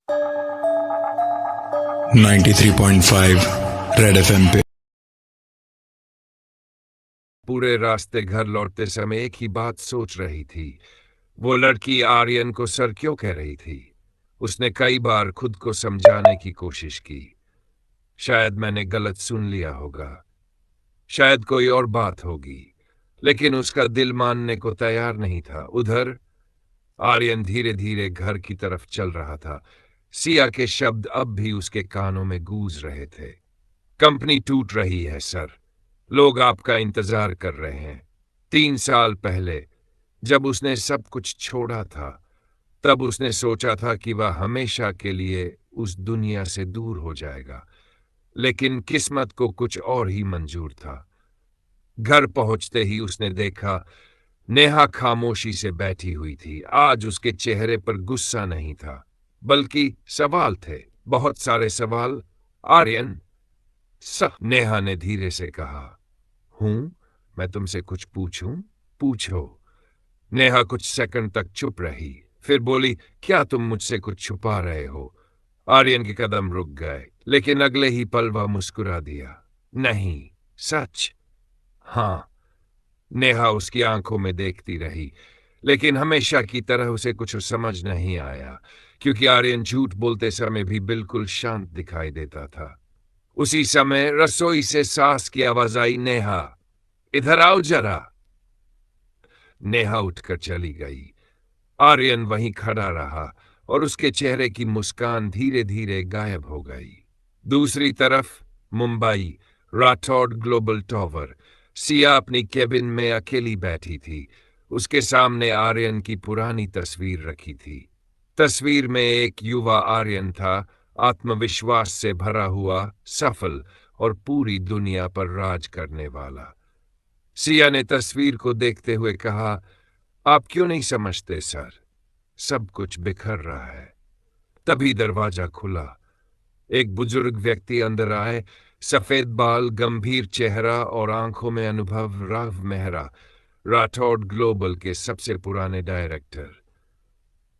93.5 red FM पे। पूरे रास्ते घर लौटते समय एक ही बात सोच रही थी। वो लड़की आर्यन को सर क्यों कह रही थी? उसने कई बार खुद को समझाने की कोशिश की। शायद मैंने गलत सुन लिया होगा, शायद कोई और बात होगी, लेकिन उसका दिल मानने को तैयार नहीं था। उधर आर्यन धीरे धीरे घर की तरफ चल रहा था। सिया के शब्द अब भी उसके कानों में गूंज रहे थे। कंपनी टूट रही है सर, लोग आपका इंतजार कर रहे हैं। 3 साल पहले जब उसने सब कुछ छोड़ा था, तब उसने सोचा था कि वह हमेशा के लिए उस दुनिया से दूर हो जाएगा, लेकिन किस्मत को कुछ और ही मंजूर था। घर पहुंचते ही उसने देखा नेहा खामोशी से बैठी हुई थी। आज उसके चेहरे पर गुस्सा नहीं था, बल्कि सवाल थे, बहुत सारे सवाल। आर्यन, नेहा ने धीरे से कहा। हूं, मैं तुमसे कुछ पूछूं? पूछो। नेहा कुछ सेकंड तक चुप रही, फिर बोली, क्या तुम मुझसे कुछ छुपा रहे हो? आर्यन के कदम रुक गए, लेकिन अगले ही पल वह मुस्कुरा दिया। नहीं, सच। हां। नेहा उसकी आंखों में देखती रही, लेकिन हमेशा की तरह उसे कुछ समझ नहीं आया, क्योंकि आर्यन झूठ बोलते समय भी बिल्कुल शांत दिखाई देता था। उसी समय रसोई से सास की आवाज आई, नेहा, इधर आओ जरा। नेहा उठकर चली गई। आर्यन वहीं खड़ा रहा और उसके चेहरे की मुस्कान धीरे धीरे गायब हो गई। दूसरी तरफ मुंबई, राठौड़ ग्लोबल टावर। सिया अपनी केबिन में अकेली बैठी थी। उसके सामने आर्यन की पुरानी तस्वीर रखी थी। तस्वीर में एक युवा आर्यन था, आत्मविश्वास से भरा हुआ, सफल और पूरी दुनिया पर राज करने वाला। सिया ने तस्वीर को देखते हुए कहा, आप क्यों नहीं समझते सर, सब कुछ बिखर रहा है। तभी दरवाजा खुला। एक बुजुर्ग व्यक्ति अंदर आए, सफेद बाल, गंभीर चेहरा और आंखों में अनुभव। राघव मेहरा, राठौड़ ग्लोबल के सबसे पुराने डायरेक्टर।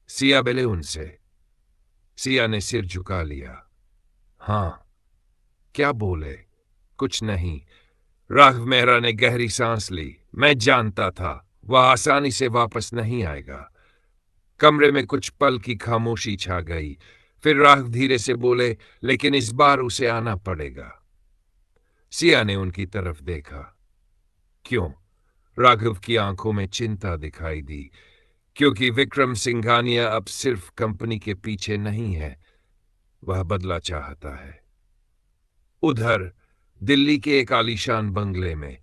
सिया बोले उनसे। सिया ने सिर झुका लिया। हां। क्या बोले? कुछ नहीं। राघव मेहरा ने गहरी सांस ली। मैं जानता था वह आसानी से वापस नहीं आएगा। कमरे में कुछ पल की खामोशी छा गई। फिर राघव धीरे से बोले, लेकिन इस बार उसे आना पड़ेगा। सिया ने उनकी तरफ देखा। क्यों? राघव की आंखों में चिंता दिखाई दी। क्योंकि विक्रम सिंघानिया अब सिर्फ कंपनी के पीछे नहीं है, वह बदला चाहता है। उधर दिल्ली के एक आलीशान बंगले में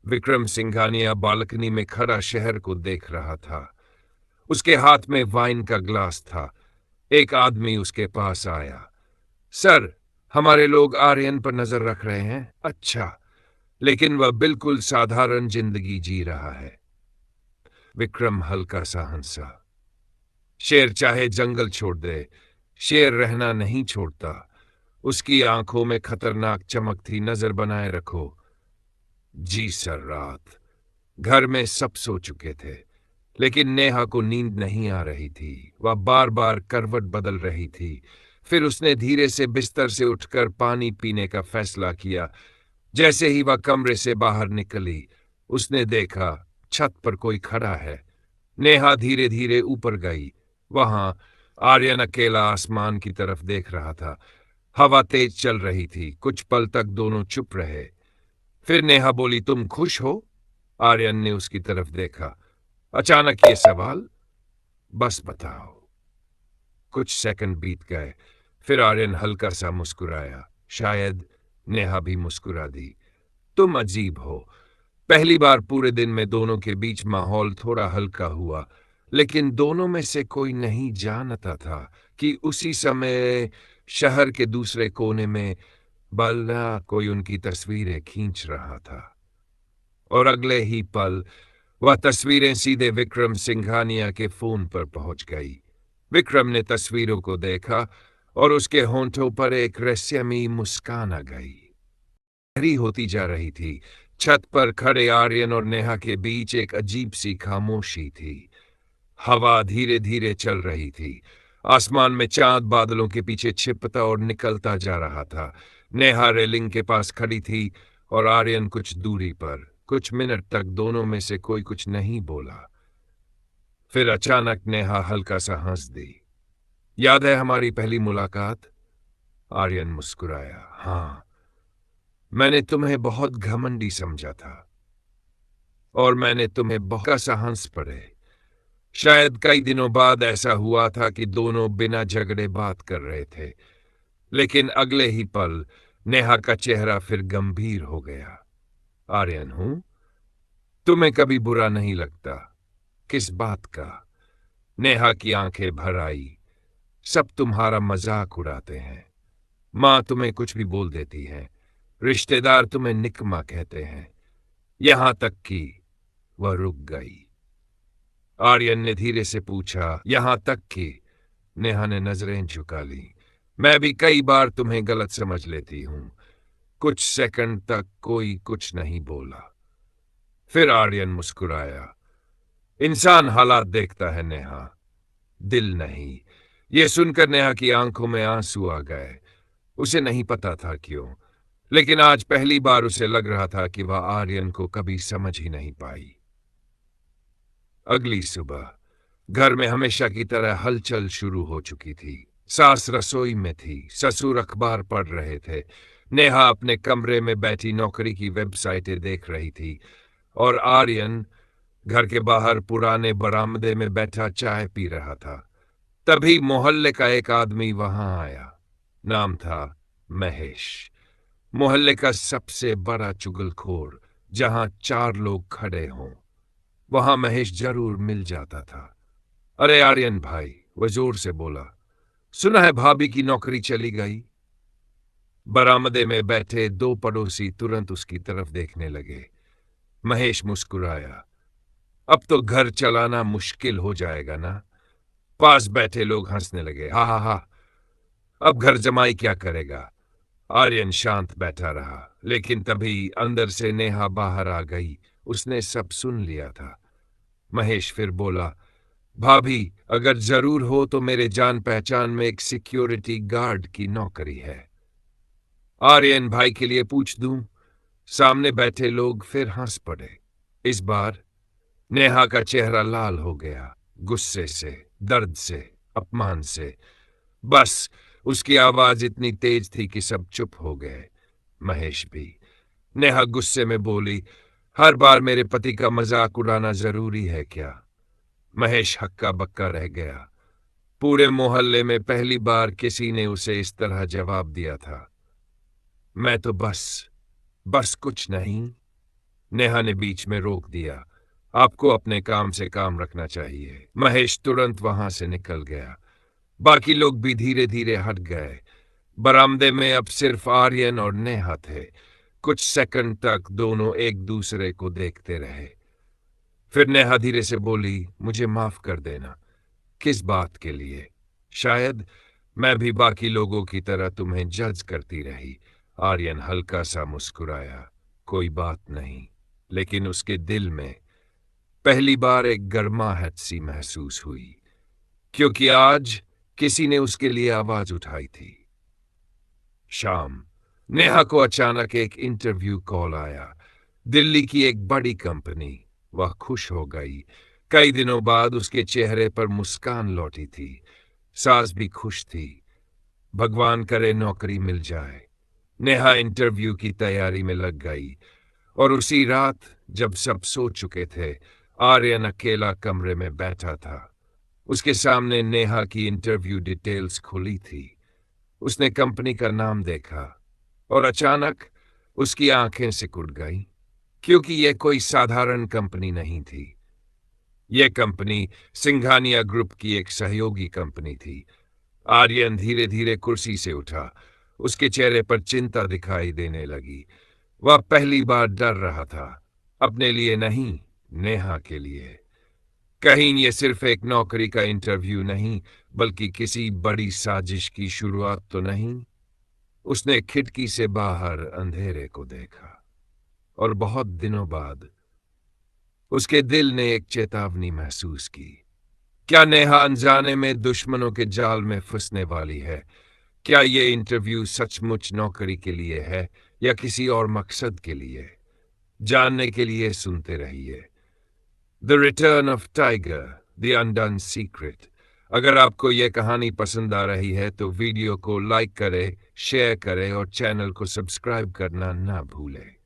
विक्रम सिंघानिया बालकनी में खड़ा शहर को देख रहा था। उसके हाथ में वाइन का ग्लास था। एक आदमी उसके पास आया। सर, हमारे लोग आर्यन पर नजर रख रहे हैं। अच्छा, लेकिन वह बिल्कुल साधारण जिंदगी जी रहा है। विक्रम हल्का सा हंसा। शेर चाहे जंगल छोड़ दे, शेर रहना नहीं छोड़ता। उसकी आंखों में खतरनाक चमक थी। नजर बनाए रखो। जी सर। रात घर में सब सो चुके थे, लेकिन नेहा को नींद नहीं आ रही थी। वह बार बार करवट बदल रही थी। फिर उसने धीरे से बिस्तर से उठकर पानी पीने का फैसला किया। जैसे ही वह कमरे से बाहर निकली, उसने देखा छत पर कोई खड़ा है। नेहा धीरे धीरे ऊपर गई। वहां आर्यन अकेला आसमान की तरफ देख रहा था। हवा तेज चल रही थी। कुछ पल तक दोनों चुप रहे। फिर नेहा बोली, तुम खुश हो? आर्यन ने उसकी तरफ देखा। अचानक ये सवाल, बस बताओ। कुछ सेकंड बीत गए। फिर आर्यन हल्का सा मुस्कुराया। शायद नेहा भी मुस्कुरा दी। तुम अजीब हो। पहली बार पूरे दिन में दोनों के बीच माहौल थोड़ा हल्का हुआ, लेकिन दोनों में से कोई नहीं जानता था कि उसी समय शहर के दूसरे कोने में बल्ला कोई उनकी तस्वीरें खींच रहा था। और अगले ही पल वह तस्वीरें सीधे विक्रम सिंघानिया के फोन पर पहुंच गई। विक्रम ने तस्वीरों को देखा और उसके होंठों पर एक रहस्यमयी मुस्कान आ गई। गहरी होती जा रही थी। छत पर खड़े आर्यन और नेहा के बीच एक अजीब सी खामोशी थी। हवा धीरे धीरे चल रही थी। आसमान में चांद बादलों के पीछे छिपता और निकलता जा रहा था। नेहा रेलिंग के पास खड़ी थी और आर्यन कुछ दूरी पर। कुछ मिनट तक दोनों में से कोई कुछ नहीं बोला। फिर अचानक नेहा हल्का सा हंस दी। याद है हमारी पहली मुलाकात? आर्यन मुस्कुराया। हाँ, मैंने तुम्हें बहुत घमंडी समझा था और मैंने तुम्हें बहुत सा हंस पड़े। शायद कई दिनों बाद ऐसा हुआ था कि दोनों बिना झगड़े बात कर रहे थे, लेकिन अगले ही पल नेहा का चेहरा फिर गंभीर हो गया। आर्यन हूं? तुम्हें कभी बुरा नहीं लगता? किस बात का? नेहा की आंखें भर आई। सब तुम्हारा मजाक उड़ाते हैं। मां तुम्हें कुछ भी बोल देती है। रिश्तेदार तुम्हें निकम्मा कहते हैं। यहां तक कि वह रुक गई। आर्यन ने धीरे से पूछा, यहां तक कि? नेहा ने नजरें झुका ली। मैं भी कई बार तुम्हें गलत समझ लेती हूं। कुछ सेकंड तक कोई कुछ नहीं बोला। फिर आर्यन मुस्कुराया। इंसान हालात देखता है नेहा, दिल नहीं। यह सुनकर नेहा की आंखों में आंसू आ गए। उसे नहीं पता था क्यों, लेकिन आज पहली बार उसे लग रहा था कि वह आर्यन को कभी समझ ही नहीं पाई। अगली सुबह घर में हमेशा की तरह हलचल शुरू हो चुकी थी। सास रसोई में थी, ससुर अखबार पढ़ रहे थे, नेहा अपने कमरे में बैठी नौकरी की वेबसाइटें देख रही थी और आर्यन घर के बाहर पुराने बरामदे में बैठा चाय पी रहा था। तभी मोहल्ले का एक आदमी वहां आया। नाम था महेश। मोहल्ले का सबसे बड़ा चुगलखोर। जहां 4 लोग खड़े हों, वहां महेश जरूर मिल जाता था। अरे आर्यन भाई, वह जोर से बोला, सुना है भाभी की नौकरी चली गई? बरामदे में बैठे 2 पड़ोसी तुरंत उसकी तरफ देखने लगे। महेश मुस्कुराया। अब तो घर चलाना मुश्किल हो जाएगा ना? पास बैठे लोग हंसने लगे। हा हा हा, अब घर जमाई क्या करेगा? आर्यन शांत बैठा रहा, लेकिन तभी अंदर से नेहा बाहर आ गई। उसने सब सुन लिया था। महेश फिर बोला, भाभी अगर जरूर हो तो मेरे जान पहचान में एक सिक्योरिटी गार्ड की नौकरी है। आर्यन भाई के लिए पूछ दूं? सामने बैठे लोग फिर हंस पड़े। इस बार नेहा का चेहरा लाल हो गया, गुस्से से, दर्द से, अपमान से। बस उसकी आवाज इतनी तेज थी कि सब चुप हो गए, महेश भी। नेहा गुस्से में बोली, हर बार मेरे पति का मजाक उड़ाना जरूरी है क्या? महेश हक्का बक्का रह गया। पूरे मोहल्ले में पहली बार किसी ने उसे इस तरह जवाब दिया था। मैं तो बस कुछ नहीं। नेहा ने बीच में रोक दिया। आपको अपने काम से काम रखना चाहिए। महेश तुरंत वहां से निकल गया। बाकी लोग भी धीरे धीरे हट गए। बरामदे में अब सिर्फ आर्यन और नेहा थे। कुछ सेकंड तक दोनों एक दूसरे को देखते रहे। फिर नेहा धीरे से बोली, मुझे माफ कर देना। किस बात के लिए? शायद मैं भी बाकी लोगों की तरह तुम्हें जज करती रही। आर्यन हल्का सा मुस्कुराया। कोई बात नहीं। लेकिन उसके दिल में पहली बार एक गर्माहट सी महसूस हुई, क्योंकि आज किसी ने उसके लिए आवाज उठाई थी। शाम नेहा को अचानक एक इंटरव्यू कॉल आया। दिल्ली की एक बड़ी कंपनी। वह खुश हो गई। कई दिनों बाद उसके चेहरे पर मुस्कान लौटी थी। सास भी खुश थी। भगवान करे नौकरी मिल जाए। नेहा इंटरव्यू की तैयारी में लग गई और उसी रात जब सब सो चुके थे, आर्यन अकेला कमरे में बैठा था। उसके सामने नेहा की इंटरव्यू डिटेल्स खुली थी। उसने कंपनी का नाम देखा और अचानक उसकी आंखें सिकुड़ गईं, क्योंकि यह कोई साधारण कंपनी नहीं थी। यह कंपनी सिंघानिया ग्रुप की एक सहयोगी कंपनी थी। आर्यन धीरे धीरे कुर्सी से उठा। उसके चेहरे पर चिंता दिखाई देने लगी। वह पहली बार डर रहा था, अपने लिए नहीं, नेहा के लिए। कहीं ये सिर्फ एक नौकरी का इंटरव्यू नहीं, बल्कि किसी बड़ी साजिश की शुरुआत तो नहीं? उसने खिड़की से बाहर अंधेरे को देखा और बहुत दिनों बाद उसके दिल ने एक चेतावनी महसूस की। क्या नेहा अनजाने में दुश्मनों के जाल में फंसने वाली है? क्या ये इंटरव्यू सचमुच नौकरी के लिए है या किसी और मकसद के लिए? जानने के लिए सुनते रहिए the return of tiger, the undone secret. अगर आपको यह कहानी पसंद आ रही है तो वीडियो को लाइक करें, शेयर करें और चैनल को सब्सक्राइब करना ना भूलें।